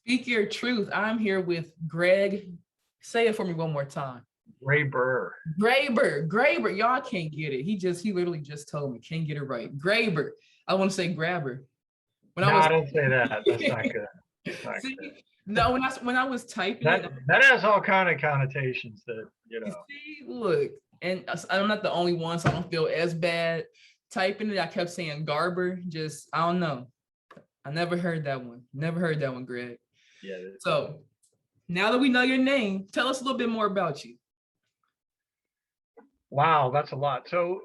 Speak your truth. I'm here with Greg. Say it for me one more time. GRABER. Graber. Y'all can't get it. He literally just told me, can't get it right. Graber. I want to say grabber. I didn't say that. That's not good. That's not See, good. no, when I was typing that has all kind of connotations that, See, look, and I'm not the only one, so I don't feel as bad typing it. I kept saying Garber. Just, I don't know. I never heard that one. Never heard that one, Greg. Yeah. So now that we know your name, tell us a little bit more about you. Wow, that's a lot. So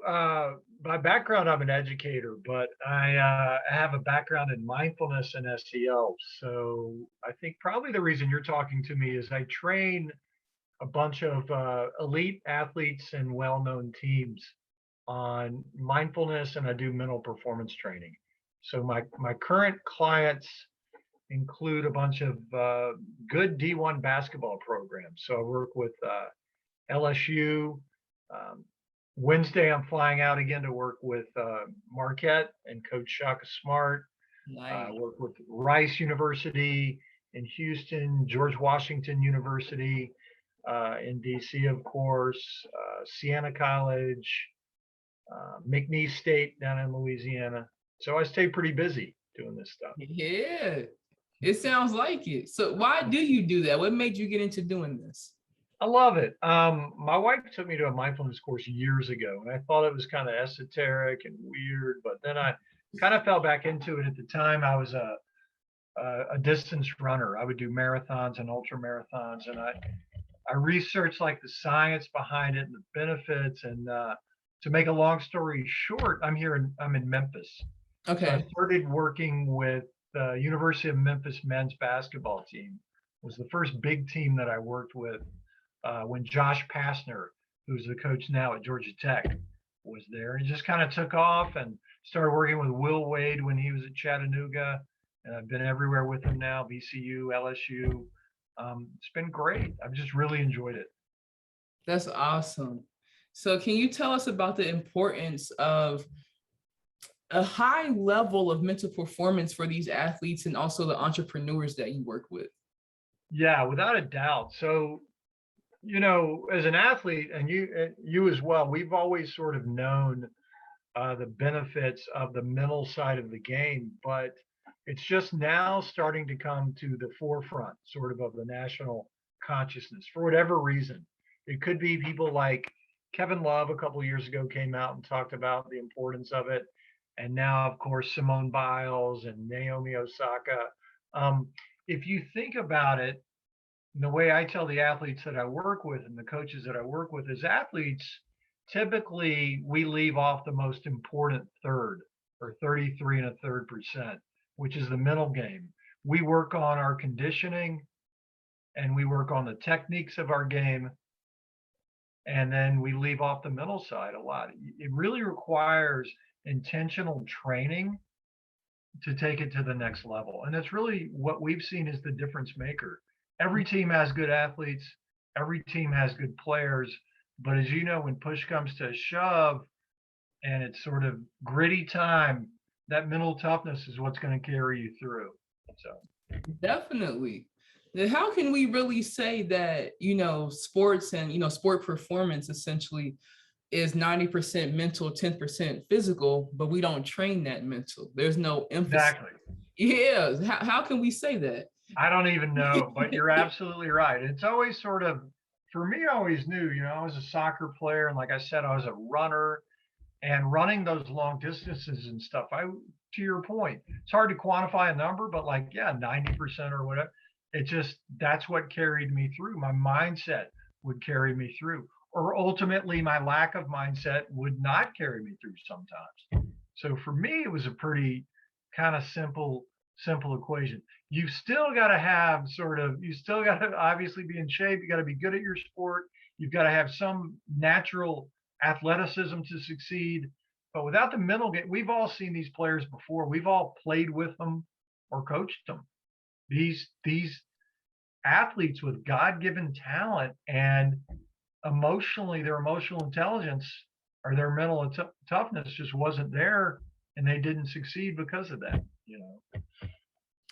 by background, I'm an educator, but I have a background in mindfulness and SEO. So I think probably the reason you're talking to me is I train a bunch of elite athletes and well-known teams on mindfulness, and I do mental performance training. So my current clients include a bunch of good D1 basketball programs. So I work with LSU. Wednesday, I'm flying out again to work with Marquette and Coach Shaka Smart. Nice. Work with Rice University in Houston, George Washington University in DC, of course, Siena College, McNeese State down in Louisiana. So I stay pretty busy doing this stuff. Yeah, it sounds like it. So why do you do that? What made you get into doing this? I love it. My wife took me to a mindfulness course years ago, and I thought it was kind of esoteric and weird, but then I kind of fell back into it. At the time, I was a distance runner. I would do marathons and ultra marathons, and I researched like the science behind it and the benefits. And to make a long story short, I'm in Memphis. Okay. So I started working with the University of Memphis men's basketball team. It was the first big team that I worked with when Josh Pastner, who's the coach now at Georgia Tech, was there. He just kind of took off and started working with Will Wade when he was at Chattanooga. And I've been everywhere with him now, VCU, LSU. It's been great. I've just really enjoyed it. That's awesome. So can you tell us about the importance of a high level of mental performance for these athletes and also the entrepreneurs that you work with? Yeah, without a doubt. So, as an athlete, and you as well, we've always sort of known the benefits of the mental side of the game, but it's just now starting to come to the forefront sort of the national consciousness for whatever reason. It could be people like Kevin Love a couple of years ago came out and talked about the importance of it. And now, of course, Simone Biles and Naomi Osaka. If you think about it, the way I tell the athletes that I work with and the coaches that I work with is athletes, typically we leave off the most important third, or 33.33%, which is the mental game. We work on our conditioning and we work on the techniques of our game. And then we leave off the mental side a lot. It really requires intentional training to take it to the next level. And that's really what we've seen is the difference maker. Every team has good athletes. Every team has good players. But as you know, when push comes to a shove and it's sort of gritty time, that mental toughness is what's going to carry you through. So definitely. How can we really say that, sports and, sport performance essentially is 90% mental, 10% physical, but we don't train that mental. There's no emphasis. Exactly. Yeah. How can we say that? I don't even know, but you're absolutely right. It's always sort of, for me, I always knew, I was a soccer player. And like I said, I was a runner, and running those long distances and stuff. To your point, it's hard to quantify a number, but 90% or whatever. It just, that's what carried me through. My mindset would carry me through, or ultimately my lack of mindset would not carry me through sometimes. So for me, it was a pretty kind of simple equation. You've still got to you still got to obviously be in shape. You got to be good at your sport. You've got to have some natural athleticism to succeed. But without the mental game, we've all seen these players before. We've all played with them or coached them. These athletes with God-given talent and their emotional intelligence or their mental toughness just wasn't there, and they didn't succeed because of that.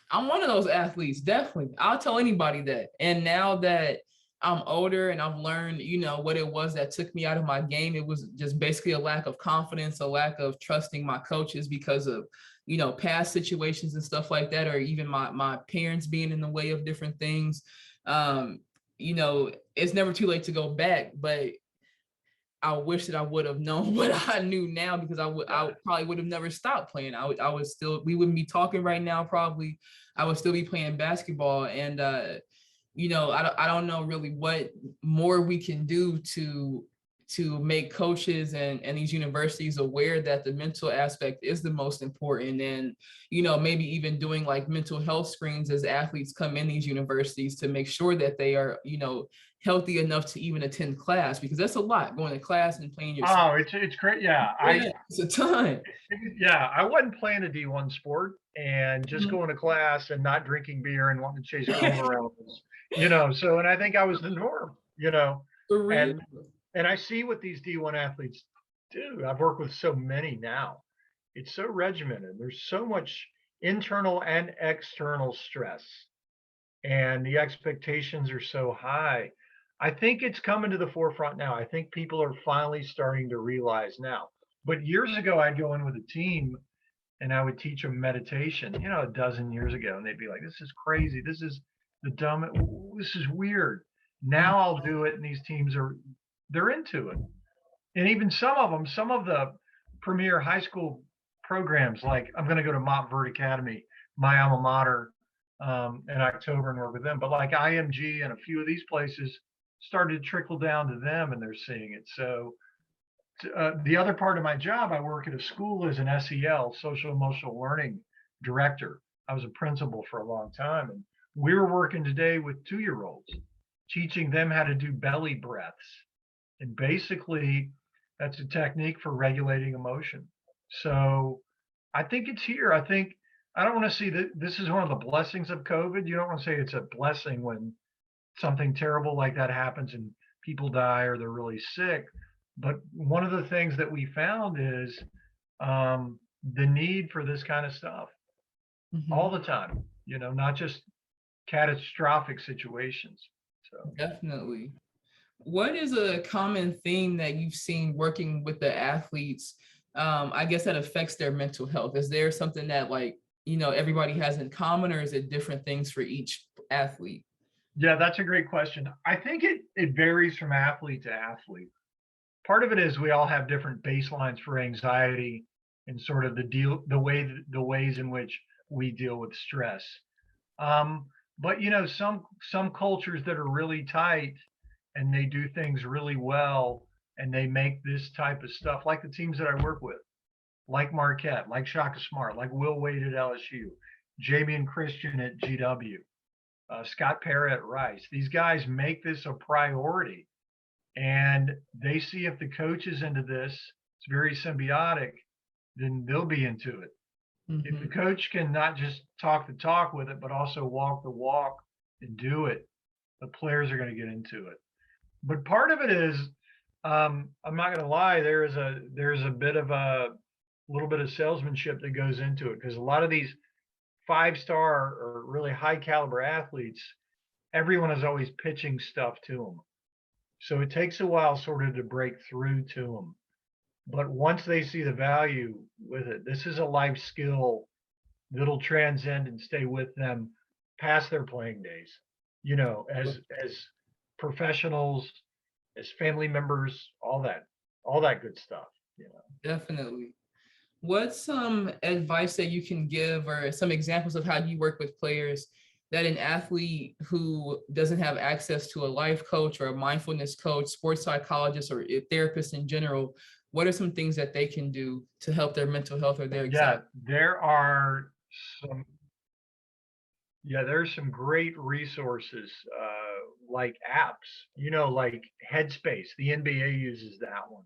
I'm one of those athletes, definitely. I'll tell anybody that. And now that I'm older and I've learned, what it was that took me out of my game, it was just basically a lack of confidence, a lack of trusting my coaches because of, past situations and stuff like that, or even my parents being in the way of different things. Um, it's never too late to go back, but I wish that I would have known what I knew now, because I probably would have never stopped playing. I would still, we wouldn't be talking right now, probably. I would still be playing basketball. And I don't know really what more we can do to make coaches and these universities aware that the mental aspect is the most important. And maybe even doing like mental health screens as athletes come in these universities to make sure that they are healthy enough to even attend class, because that's a lot, going to class and playing your Oh, it's great. Yeah, it's a ton. yeah, I wasn't playing a D1 sport and just Mhm. going to class and not drinking beer and wanting to chase girls around. So, and I think I was the norm. For real. And I see what these D1 athletes do. I've worked with so many now. It's so regimented. There's so much internal and external stress, and the expectations are so high. I think it's coming to the forefront now. I think people are finally starting to realize now. But years ago, I'd go in with a team and I would teach them meditation, a dozen years ago, and they'd be like, "This is crazy. This is this is weird." Mhm. Now I'll do it, and these teams they're into it. And even some of the premier high school programs, like I'm going to go to Montverde Academy, my alma mater, in October and work with them. But like IMG and a few of these places started to trickle down to them, and they're seeing it. So the other part of my job, I work at a school as an SEL, social emotional learning director. I was a principal for a long time, and we were working today with 2-year-olds, teaching them how to do belly breaths. And basically, that's a technique for regulating emotion. So I think it's here. I don't want to see that this is one of the blessings of COVID. You don't want to say it's a blessing when something terrible like that happens and people die or they're really sick. But one of the things that we found is the need for this kind of stuff all Mhm. the time, not just catastrophic situations. So, Definitely. What is a common theme that you've seen working with the athletes, I guess, that affects their mental health? Is there something that, like, everybody has in common, or is it different things for each athlete? yeah, that's a great question. I think it varies from athlete to athlete. Part of it is we all have different baselines for anxiety and sort of the ways in which we deal with stress. Um, but some cultures that are really tight and they do things really well and they make this type of stuff, like the teams that I work with, like Marquette, like Shaka Smart, like Will Wade at LSU, Jamie and Christian at GW, Scott Parra at Rice. These guys make this a priority, and they see if the coach is into this, it's very symbiotic, then they'll be into it. If the Mhm. coach can not just talk the talk with it, but also walk the walk and do it, the players are going to get into it. But part of it is, I'm not going to lie, there's a bit of a little bit of salesmanship that goes into it, because a lot of these 5-star or really high caliber athletes, everyone is always pitching stuff to them. So it takes a while sort of to break through to them. But once they see the value with it, this is a life skill that'll transcend and stay with them past their playing days, as professionals, as family members, all that good stuff. Definitely. What's some advice that you can give, or some examples of how you work with players, that an athlete who doesn't have access to a life coach or a mindfulness coach, sports psychologist, or a therapist in general, what are some things that they can do to help their mental health or their Yeah, anxiety? some there's some great resources, like apps, like Headspace. The NBA uses that one.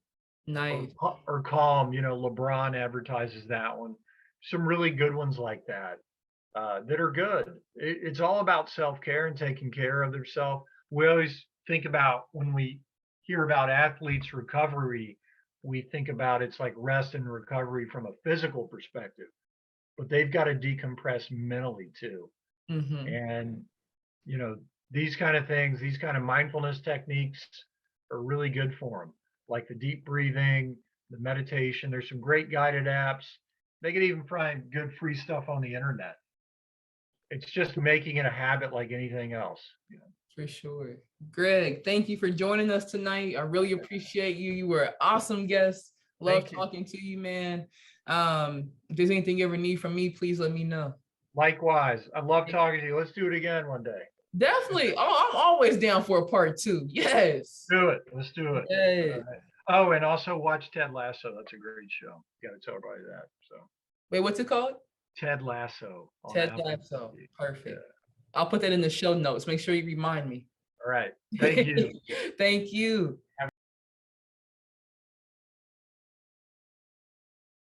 or Nice. or Calm. LeBron advertises that one. Some really good ones like that, that are good. It's all about self care and taking care of themselves. We always think about, when we hear about athletes recovery, we think about it's like rest and recovery from a physical perspective. but they've got to decompress mentally too. Hmm. And, you know, these kind of things, these kind of mindfulness techniques are really good for them, like the deep breathing, the meditation. There's some great guided apps. They can even find good free stuff on the internet. It's just making it a habit like anything else. You know? For sure. Greg, thank you for joining us tonight. I really appreciate you. You were an awesome guest. Love Thank you. talking to you, man. If there's anything you ever need from me, please let me know. Likewise. I love talking to you. Let's do it again one day. Definitely. Oh, I'm always down for a part 2. Yes. Do it. Let's do it. Yes. All right. Oh, and also watch Ted Lasso. That's a great show. You got to tell everybody that. So Wait, what's it called? Ted Lasso. On Ted Apple Lasso. TV. Perfect. Yeah. I'll put that in the show notes. Make sure you remind me. All right. Thank you. Thank you.